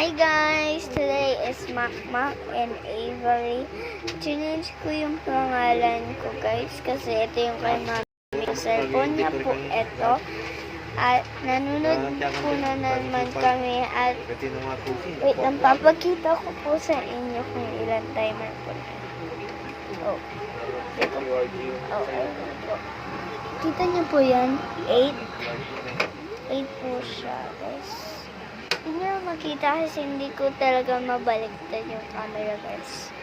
Hi guys! Today is Mac and Avery. Challenge ko yung pangalan ko guys kasi ito yung kay mami. Yung cellphone niya po ito. At nanunod po na naman kami at wait lang, papakita ko po sa inyo kung ilan timer po na. Oh. Oh, ayun po. Kita niyo po yan? 8 po siya guys. Hindi nyo makita kasi hindi ko talaga mabaliktad yung camera guys.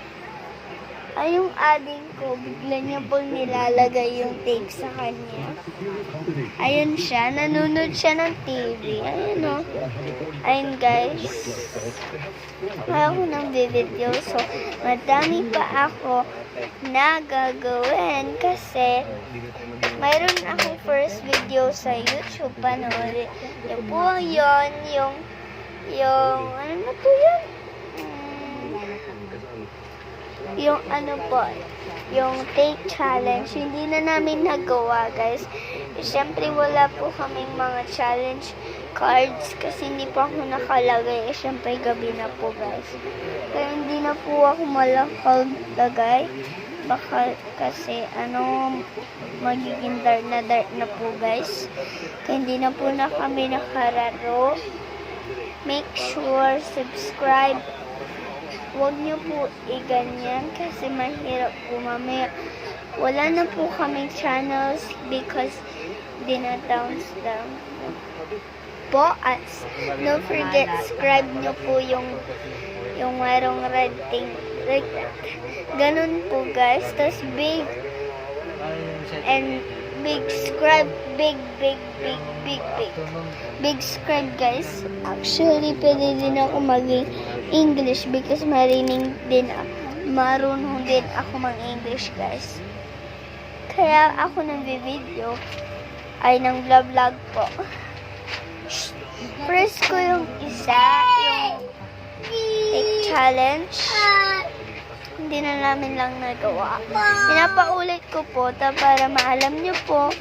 Ay, yung ading ko, bigla niya po nilalagay yung tape sa kanya. Ayun siya, nanonood siya ng TV. Ayun o. Ayun guys. Kaya ako ng video. So, madami pa ako na gagawin kasi mayroon akong first video sa YouTube. Panoorin. Yung po yun, yung ano na po yun? Yung ano po, yung take challenge, hindi na namin nagawa guys. Siyempre wala po kaming mga challenge cards kasi hindi po ako nakalagay. Siyempre gabi na po guys. Kaya hindi na po ako malagay. Baka kasi magiging dark na po guys. Kaya hindi na po na kami nakararo. Make sure subscribe. Huwag niyo po iganyan kasi mahirap po mamaya. Wala na po kaming channels because dinatowns down po. At don't forget, subscribe niyo po yung mayroong red thing. Like that. Ganun po guys. Tapos big and big subscribe. Big subscribe guys. Actually, pwede din ako maging English because marunong din ako mag-English guys. Kaya ako video ay nang vlog po. First ko yung isa, yung take challenge. Hindi na namin lang nagawa. Pinapaulit ko po para maalam nyo po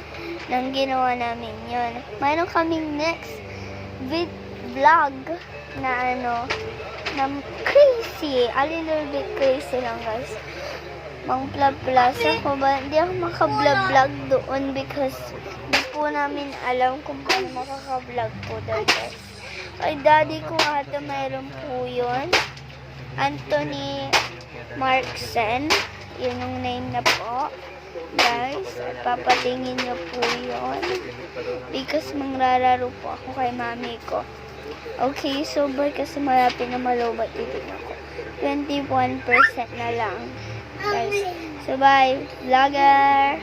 nang ginawa namin yun. Mayroon kaming next vlog na na crazy. A little bit crazy lang guys. Mang-vlog ako ba? Hindi ako maka-vlog doon because hindi po namin alam kung paano makaka-vlog po doon guys. Kay daddy ko ata mayroon po yun. Anthony Marksen. Yun yung name na po. Guys, at papatingin nyo po yun. Because mangrararo po ako kay mami ko. Okay, so boy kasi malapit na malobat dito ako. 21% na lang. Guys, so bye, vlogger!